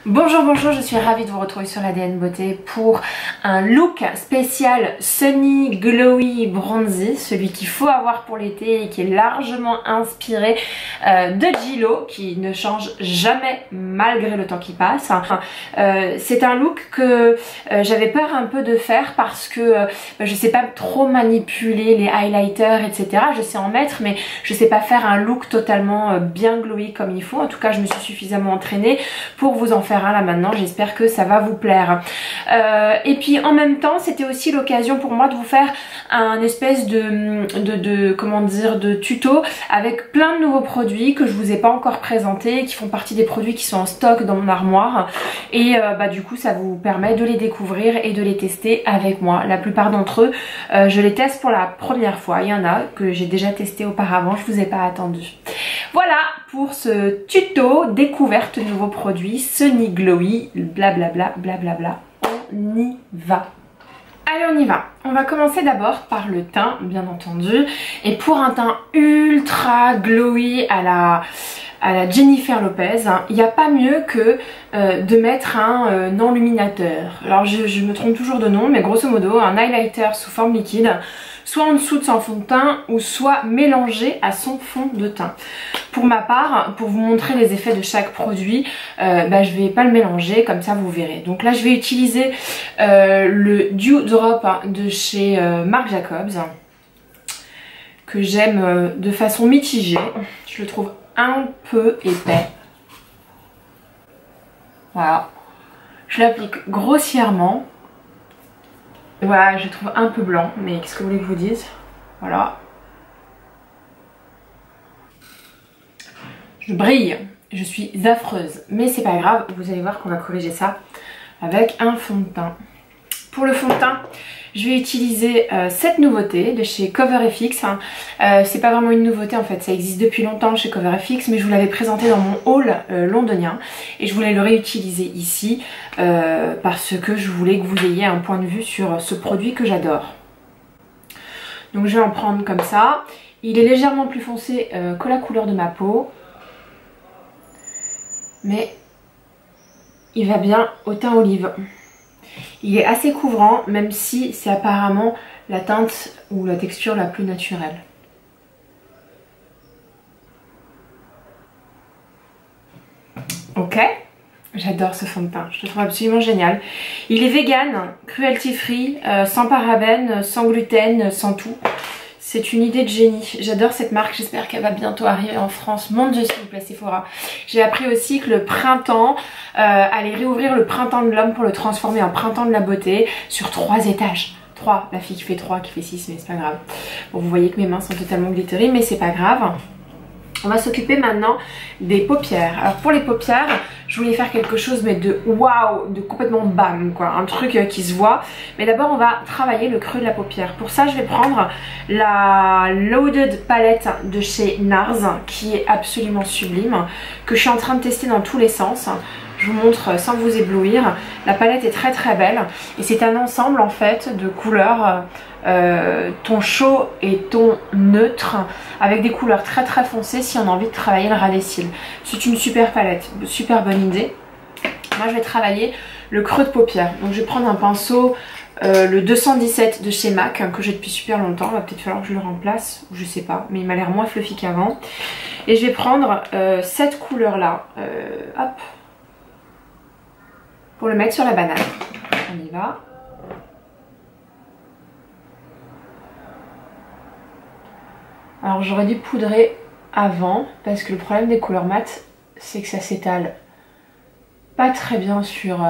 Bonjour, bonjour, je suis ravie de vous retrouver sur l'ADN Beauté pour un look spécial Sunny Glowy Bronzy, celui qu'il faut avoir pour l'été et qui est largement inspiré de Gillo, qui ne change jamais malgré le temps qui passe. C'est un look que j'avais peur un peu de faire parce que je sais pas trop manipuler les highlighters, etc. Je sais en mettre, mais je sais pas faire un look totalement bien glowy comme il faut. En tout cas, je me suis suffisamment entraînée pour vous en faire un là maintenant. J'espère que ça va vous plaire. Et puis en même temps, c'était aussi l'occasion pour moi de vous faire un espèce comment dire, de tuto avec plein de nouveaux produits que je vous ai pas encore présentés, qui font partie des produits qui sont en stock dans mon armoire. Et du coup, ça vous permet de les découvrir et de les tester avec moi. La plupart d'entre eux, je les teste pour la première fois. Il y en a que j'ai déjà testé auparavant, je vous ai pas attendu. Voilà pour ce tuto découverte de nouveaux produits Sunny Glowy, blablabla, blablabla. On y va. Allez, on y va. On va commencer d'abord par le teint, bien entendu. Et pour un teint ultra glowy à la Jennifer Lopez, il n'y a pas mieux que de mettre un enluminateur. Alors je me trompe toujours de nom, mais grosso modo un highlighter sous forme liquide, soit en dessous de son fond de teint ou soit mélangé à son fond de teint. Pour ma part, pour vous montrer les effets de chaque produit, je vais pas le mélanger, comme ça vous verrez. Donc là je vais utiliser le Dew Drop de chez Marc Jacobs, que j'aime de façon mitigée. Je le trouve un peu épais. Voilà. Je l'applique grossièrement. Voilà, je le trouve un peu blanc, mais qu'est-ce que vous voulez que je vous dise? Voilà. Je brille, je suis affreuse, mais c'est pas grave, vous allez voir qu'on va corriger ça avec un fond de teint. Pour le fond de teint, je vais utiliser cette nouveauté de chez CoverFX. C'est pas vraiment une nouveauté en fait, ça existe depuis longtemps chez CoverFX, mais je vous l'avais présenté dans mon haul londonien et je voulais le réutiliser ici parce que je voulais que vous ayez un point de vue sur ce produit que j'adore. Donc je vais en prendre comme ça. Il est légèrement plus foncé que la couleur de ma peau, mais il va bien au teint olive. Il est assez couvrant, même si c'est apparemment la teinte ou la texture la plus naturelle. Ok, j'adore ce fond de teint, je le trouve absolument génial. Il est vegan, cruelty free, sans parabènes, sans gluten, sans tout. C'est une idée de génie. J'adore cette marque, j'espère qu'elle va bientôt arriver en France. Mon Dieu, s'il vous plaît, Sephora. J'ai appris aussi que le printemps allait réouvrir le printemps de l'homme pour le transformer en printemps de la beauté sur 3 étages. 3, la fille qui fait 3, qui fait 6, mais c'est pas grave. Bon, vous voyez que mes mains sont totalement glittery, mais c'est pas grave. On va s'occuper maintenant des paupières. Alors pour les paupières, je voulais faire quelque chose mais de waouh, de complètement bam quoi, un truc qui se voit. Mais d'abord on va travailler le creux de la paupière. Pour ça je vais prendre la Loaded palette de chez NARS qui est absolument sublime, que je suis en train de tester dans tous les sens. Je vous montre sans vous éblouir. La palette est très très belle et c'est un ensemble en fait de couleurs ton chaud et ton neutre avec des couleurs très très foncées si on a envie de travailler le ras des cils. C'est une super palette, super bonne idée. Moi je vais travailler le creux de paupière. Donc je vais prendre un pinceau, le 217 de chez MAC que j'ai depuis super longtemps. Il va peut-être falloir que je le remplace, ou je sais pas, mais il m'a l'air moins fluffy qu'avant. Et je vais prendre cette couleur là, hop, pour le mettre sur la banane. On y va. Alors j'aurais dû poudrer avant parce que le problème des couleurs mates c'est que ça s'étale pas très bien sur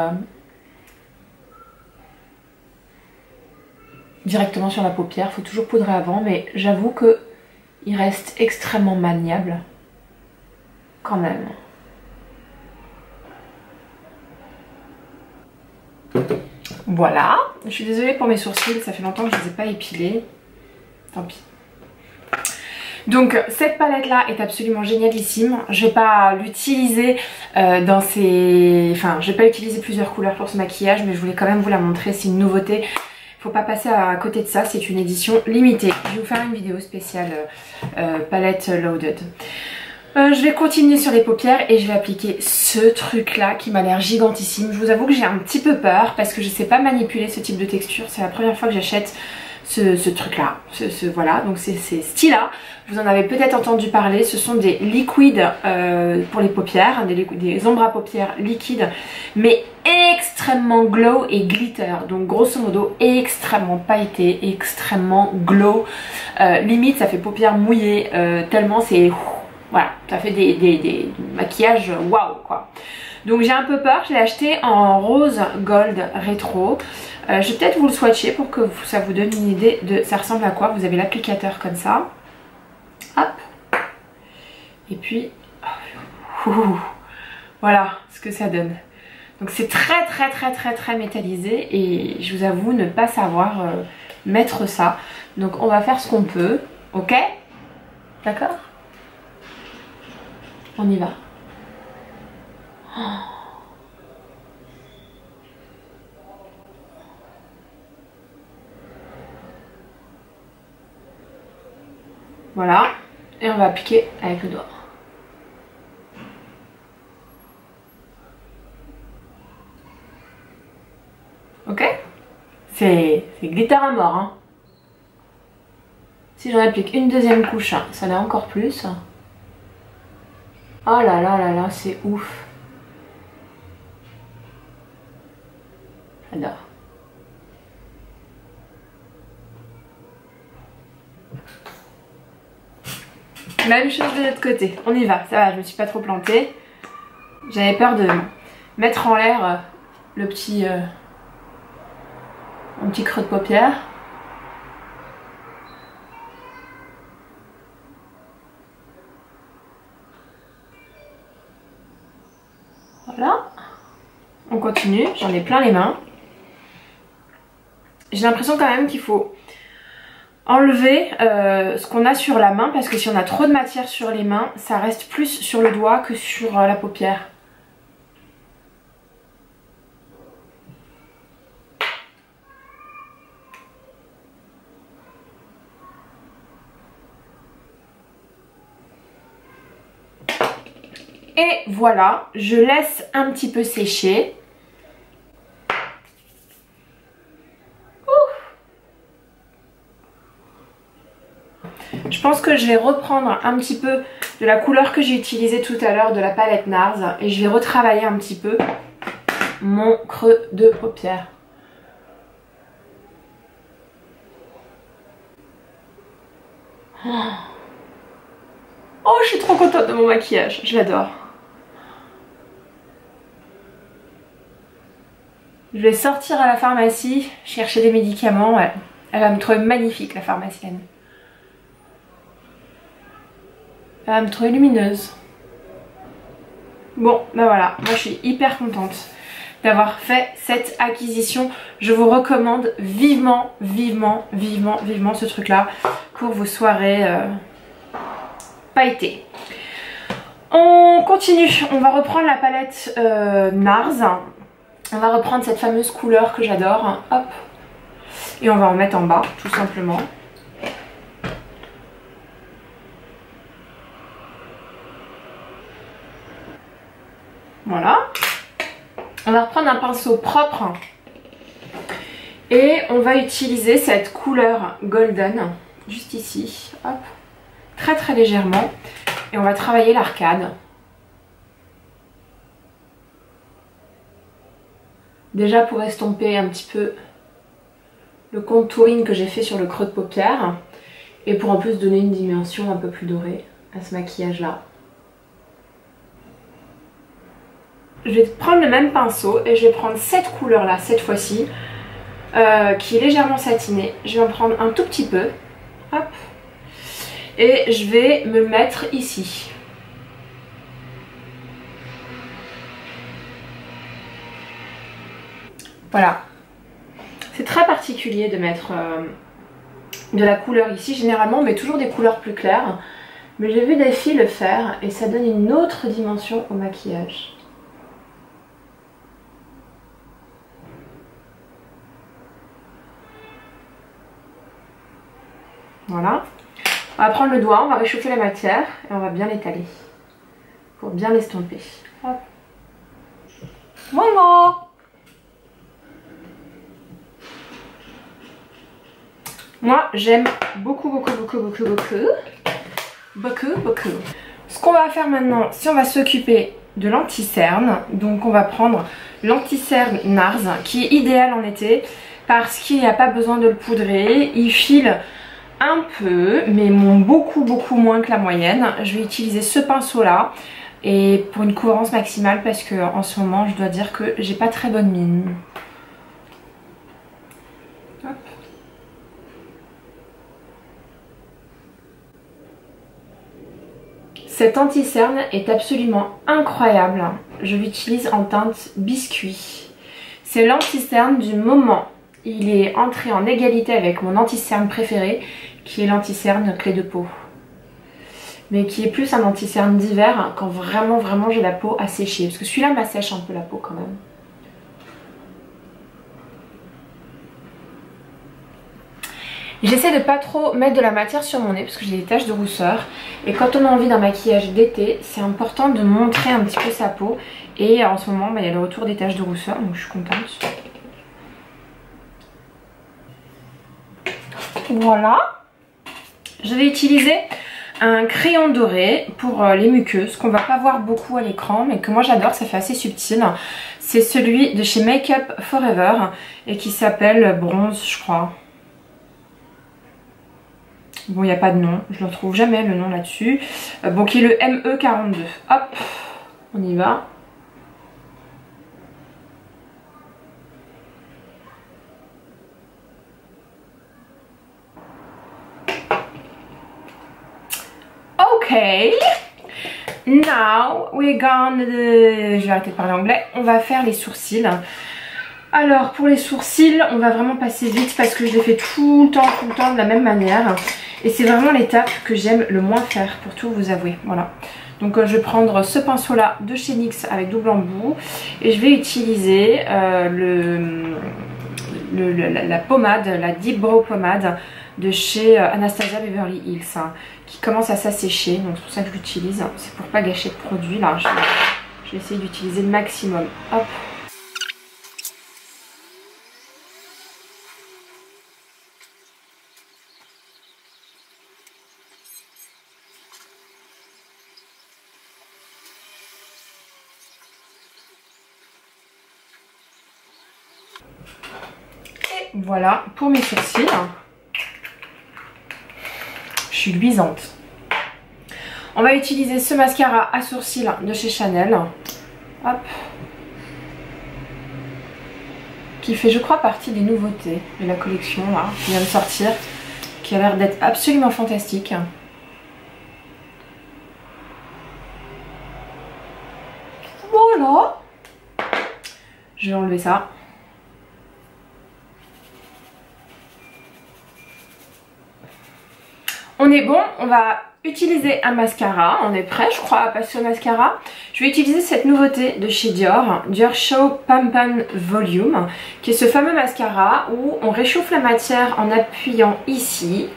directement sur la paupière. Faut toujours poudrer avant, mais j'avoue que il reste extrêmement maniable quand même. Voilà, je suis désolée pour mes sourcils, ça fait longtemps que je ne les ai pas épilés, tant pis. Donc cette palette là est absolument génialissime. Je vais pas l'utiliser dans ces... Enfin je vais pas utiliser plusieurs couleurs pour ce maquillage, mais je voulais quand même vous la montrer, c'est une nouveauté. Faut pas passer à côté de ça, c'est une édition limitée. Je vais vous faire une vidéo spéciale palette Loaded. Je vais continuer sur les paupières et je vais appliquer ce truc là qui m'a l'air gigantissime. Je vous avoue que j'ai un petit peu peur parce que je sais pas manipuler ce type de texture. C'est la première fois que j'achète ce truc là. Voilà, donc c'est Stila. Vous en avez peut-être entendu parler. Ce sont des liquides pour les paupières, des ombres à paupières liquides, mais extrêmement glow et glitter. Donc grosso modo extrêmement pailleté, extrêmement glow. Limite ça fait paupières mouillées tellement c'est... Voilà, ça fait des maquillages waouh quoi. Donc j'ai un peu peur, je l'ai acheté en rose gold rétro. Je vais peut-être vous le swatcher pour que ça vous donne une idée de ça ressemble à quoi. Vous avez l'applicateur comme ça. Hop. Et puis, voilà ce que ça donne. Donc c'est très métallisé et je vous avoue ne pas savoir mettre ça. Donc on va faire ce qu'on peut, ok? D'accord? On y va. Oh. Voilà. Et on va appliquer avec le doigt. Ok? C'est glitter à mort. Hein. Si j'en applique une deuxième couche, ça l'est encore plus. Oh là là là là, c'est ouf. J'adore. Même chose de l'autre côté. On y va, ça va, je me suis pas trop plantée. J'avais peur de mettre en l'air le petit, mon petit creux de paupière. Voilà. On continue, j'en ai plein les mains. J'ai l'impression quand même qu'il faut enlever ce qu'on a sur la main parce que si on a trop de matière sur les mains, ça reste plus sur le doigt que sur la paupière. Et voilà, je laisse un petit peu sécher. Je pense que je vais reprendre un petit peu de la couleur que j'ai utilisée tout à l'heure de la palette NARS et je vais retravailler un petit peu mon creux de paupière. Oh, je suis trop contente de mon maquillage, je l'adore. Je vais sortir à la pharmacie, chercher des médicaments. Ouais. Elle va me trouver magnifique, la pharmacienne. Elle va me trouver lumineuse. Bon, ben voilà, moi je suis hyper contente d'avoir fait cette acquisition. Je vous recommande vivement ce truc-là pour vos soirées pailletées. On continue, on va reprendre la palette NARS. On va reprendre cette fameuse couleur que j'adore, hop, et on va en mettre en bas, tout simplement. Voilà. On va reprendre un pinceau propre et on va utiliser cette couleur golden, juste ici, hop, très légèrement, et on va travailler l'arcade. Déjà pour estomper un petit peu le contouring que j'ai fait sur le creux de paupière et pour en plus donner une dimension un peu plus dorée à ce maquillage là. Je vais prendre le même pinceau et je vais prendre cette couleur là cette fois-ci qui est légèrement satinée. Je vais en prendre un tout petit peu, hop, et je vais me le mettre ici. Voilà, c'est très particulier de mettre de la couleur ici. Généralement on met toujours des couleurs plus claires, mais j'ai vu des filles le faire et ça donne une autre dimension au maquillage. Voilà, on va prendre le doigt, on va réchauffer la matière et on va bien l'étaler. bien l'estomper. Hop. Voilà. Moi j'aime beaucoup. Ce qu'on va faire maintenant, si on va s'occuper de l'anti-cerne, donc on va prendre l'anti-cerne NARS qui est idéal en été parce qu'il n'y a pas besoin de le poudrer, il file un peu mais beaucoup moins que la moyenne. Je vais utiliser ce pinceau là et pour une couvrance maximale parce que en ce moment je dois dire que j'ai pas très bonne mine. Hop. Cet anti-cerne est absolument incroyable. Je l'utilise en teinte biscuit. C'est l'anti-cerne du moment. Il est entré en égalité avec mon anti-cerne préféré, qui est l'anti-cerne clé de peau. Mais qui est plus un anti-cerne d'hiver quand vraiment j'ai la peau à sécher. Parce que celui-là m'assèche un peu la peau quand même. J'essaie de pas trop mettre de la matière sur mon nez parce que j'ai des taches de rousseur. Et quand on a envie d'un maquillage d'été, c'est important de montrer un petit peu sa peau. Et en ce moment, il y a le retour des taches de rousseur, donc je suis contente. Voilà. Je vais utiliser un crayon doré pour les muqueuses qu'on va pas voir beaucoup à l'écran mais que moi j'adore, ça fait assez subtil. C'est celui de chez Make Up Forever et qui s'appelle Bronze, je crois. Bon, il n'y a pas de nom, je ne retrouve jamais le nom là-dessus. Bon, qui est le ME42. Hop, on y va. Ok. Now we're gonna... Je vais arrêter de parler anglais. On va faire les sourcils. Alors pour les sourcils, on va vraiment passer vite parce que je les fais tout le temps de la même manière. Et c'est vraiment l'étape que j'aime le moins faire, pour tout vous avouer. Voilà. Donc je vais prendre ce pinceau là de chez NYX avec double embout. Et je vais utiliser la pommade, la Deep Brow Pommade de chez Anastasia Beverly Hills. Hein, qui commence à s'assécher. Donc c'est pour ça que je l'utilise. C'est pour pas gâcher de produit là. Je vais essayer d'utiliser le maximum. Hop. Voilà pour mes sourcils. Je suis luisante. On va utiliser ce mascara à sourcils de chez Chanel. Hop. Qui fait je crois partie des nouveautés de la collection là, qui vient de sortir. Qui a l'air d'être absolument fantastique. Voilà. Je vais enlever ça. On est bon, on va utiliser un mascara, on est prêt je crois à passer au mascara. Je vais utiliser cette nouveauté de chez Dior, Dior Show Pump Volume, qui est ce fameux mascara où on réchauffe la matière en appuyant ici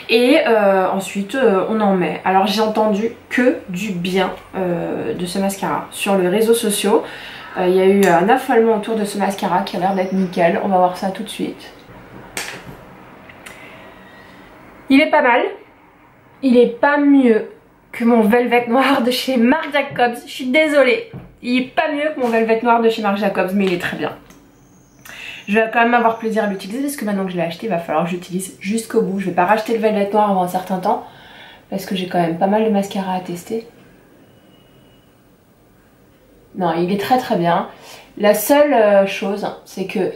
et ensuite on en met. Alors j'ai entendu que du bien de ce mascara sur les réseaux sociaux. Il y a eu un affolement autour de ce mascara qui a l'air d'être nickel, on va voir ça tout de suite. Il est pas mal, il est pas mieux que mon velvet noir de chez Marc Jacobs, je suis désolée. Il est pas mieux que mon velvet noir de chez Marc Jacobs, mais il est très bien. Je vais quand même avoir plaisir à l'utiliser parce que maintenant que je l'ai acheté, il va falloir que j'utilise jusqu'au bout. Je vais pas racheter le velvet noir avant un certain temps parce que j'ai quand même pas mal de mascara à tester. Non, il est très bien. La seule chose, c'est que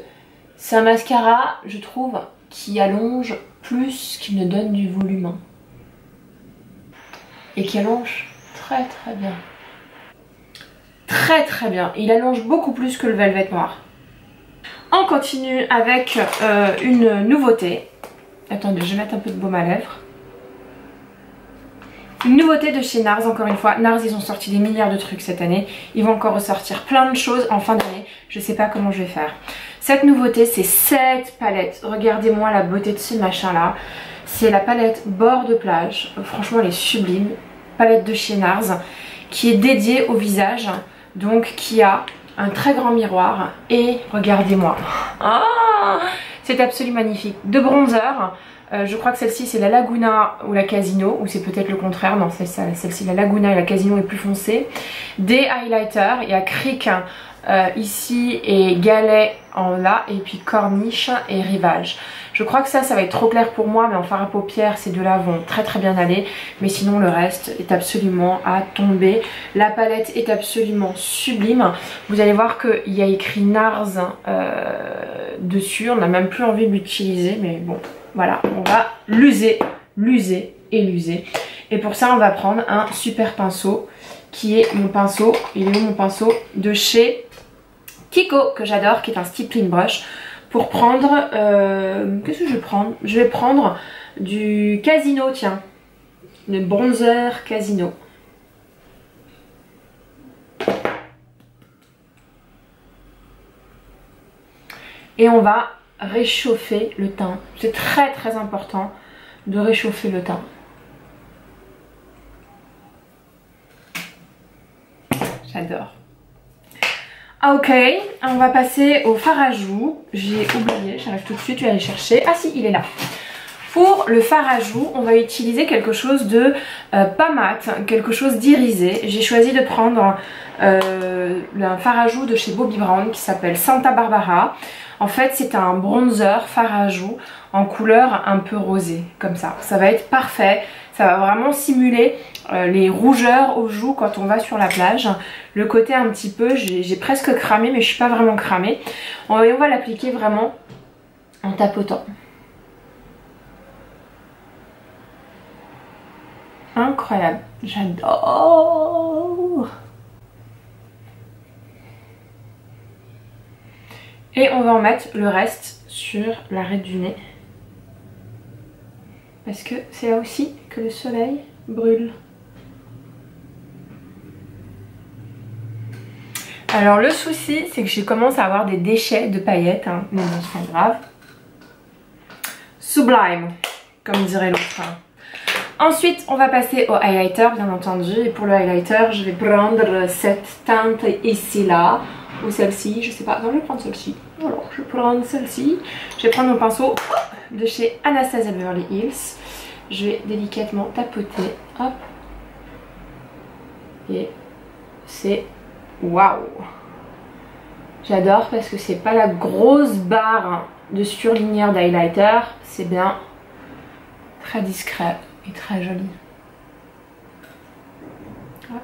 c'est un mascara, je trouve, qui allonge plus qu'il ne donne du volume et qui allonge très bien, très bien. Il allonge beaucoup plus que le velvet noir. On continue avec une nouveauté. Attendez, je vais mettre un peu de baume à lèvres. Une nouveauté de chez NARS, encore une fois. NARS, ils ont sorti des milliards de trucs cette année. Ils vont encore ressortir plein de choses en fin d'année. Je sais pas comment je vais faire. Cette nouveauté, c'est cette palette. Regardez-moi la beauté de ce machin là. C'est la palette bord de plage. Franchement, elle est sublime. Palette de chez NARS qui est dédié au visage, donc qui a un très grand miroir et regardez-moi, c'est absolument magnifique. De bronzer, je crois que celle-ci c'est la Laguna ou la Casino, ou c'est peut-être le contraire, non celle-ci la Laguna et la Casino est plus foncée. Des highlighters, il y a Cric ici et Galet en là, et puis Corniche et Rivage. Je crois que ça va être trop clair pour moi, mais en fard à paupières ces deux-là vont très très bien aller, mais sinon le reste est absolument à tomber. La palette est absolument sublime. Vous allez voir qu'il y a écrit NARS dessus, on n'a même plus envie de l'utiliser, mais bon, voilà, on va l'user, l'user et l'user. Et pour ça, on va prendre un super pinceau, qui est mon pinceau, il est où mon pinceau de chez Kiko, que j'adore, qui est un stippling brush. Pour prendre, qu'est-ce que je vais prendre? Je vais prendre du Casino, tiens, le bronzer Casino. Et on va réchauffer le teint. C'est très très important de réchauffer le teint. J'adore. Ok, on va passer au fard à joues. J'ai oublié, j'arrive tout de suite, je vais aller chercher. Ah si, il est là. Pour le fard à joues, on va utiliser quelque chose de pas mat, quelque chose d'irisé. J'ai choisi de prendre un fard à joues de chez Bobbi Brown qui s'appelle Santa Barbara. En fait, c'est un bronzer fard à joues en couleur un peu rosée, comme ça. Ça va être parfait. Ça va vraiment simuler les rougeurs aux joues quand on va sur la plage. Le côté un petit peu, j'ai presque cramé, mais je suis pas vraiment cramée. On va l'appliquer vraiment en tapotant. Incroyable, j'adore. Et on va en mettre le reste sur l'arête du nez. Parce que c'est là aussi que le soleil brûle. Alors le souci, c'est que je commence à avoir des déchets de paillettes, hein, mais bon, c'est pas grave. Sublime, comme dirait l'autre. Ensuite, on va passer au highlighter, bien entendu. Et pour le highlighter, je vais prendre cette teinte ici, là. Ou celle-ci, je sais pas. Non, je vais prendre celle-ci. Alors, je vais prendre celle-ci. Je vais prendre mon pinceau de chez Anastasia Beverly Hills. Je vais délicatement tapoter. Hop. Et c'est waouh! J'adore parce que c'est pas la grosse barre de surligneur d'highlighter. C'est bien très discret et très joli. Hop.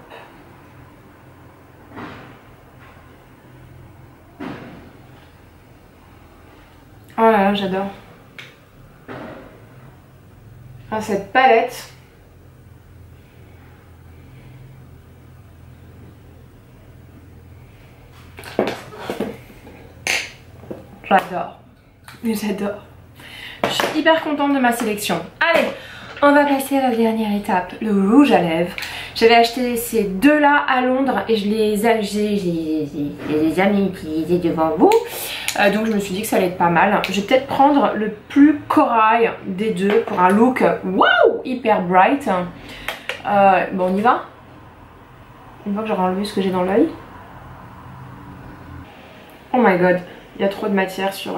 Oh là là, j'adore. Ah, cette palette. J'adore. J'adore. Je suis hyper contente de ma sélection. Allez, on va passer à la dernière étape, le rouge à lèvres. J'avais acheté ces deux-là à Londres et je les ai jamais utilisés devant vous. Donc je me suis dit que ça allait être pas mal. Je vais peut-être prendre le plus corail des deux pour un look wow, hyper bright. Bon, on y va. Une fois que j'aurai enlevé ce que j'ai dans l'œil. Oh my god, il y a trop de matière sur...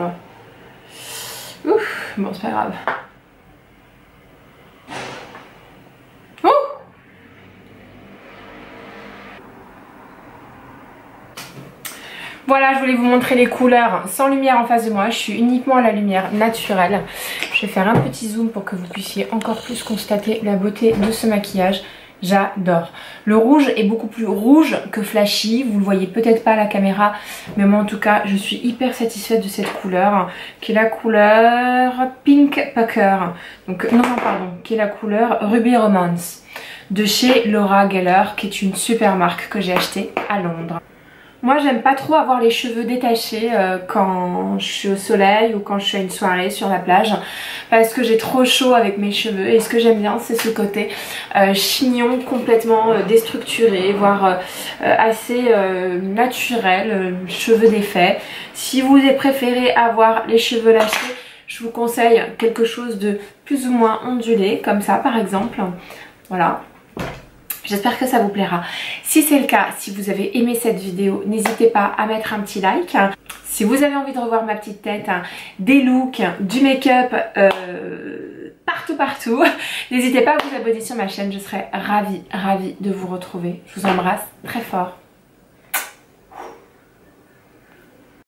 Ouf, bon c'est pas grave. Voilà, je voulais vous montrer les couleurs sans lumière en face de moi. Je suis uniquement à la lumière naturelle. Je vais faire un petit zoom pour que vous puissiez encore plus constater la beauté de ce maquillage. J'adore. Le rouge est beaucoup plus rouge que flashy. Vous le voyez peut-être pas à la caméra, mais moi en tout cas, je suis hyper satisfaite de cette couleur, qui est la couleur Pink Pucker. Donc non, pardon, qui est la couleur Ruby Romance de chez Laura Geller, qui est une super marque que j'ai achetée à Londres. Moi j'aime pas trop avoir les cheveux détachés quand je suis au soleil ou quand je suis à une soirée sur la plage, parce que j'ai trop chaud avec mes cheveux, et ce que j'aime bien c'est ce côté chignon complètement déstructuré, voire assez naturel, cheveux défaits. Si vous préférez avoir les cheveux lâchés, je vous conseille quelque chose de plus ou moins ondulé, comme ça par exemple. Voilà. J'espère que ça vous plaira. Si c'est le cas, si vous avez aimé cette vidéo, n'hésitez pas à mettre un petit like. Si vous avez envie de revoir ma petite tête, des looks, du make-up, partout, n'hésitez pas à vous abonner sur ma chaîne. Je serai ravie de vous retrouver. Je vous embrasse très fort.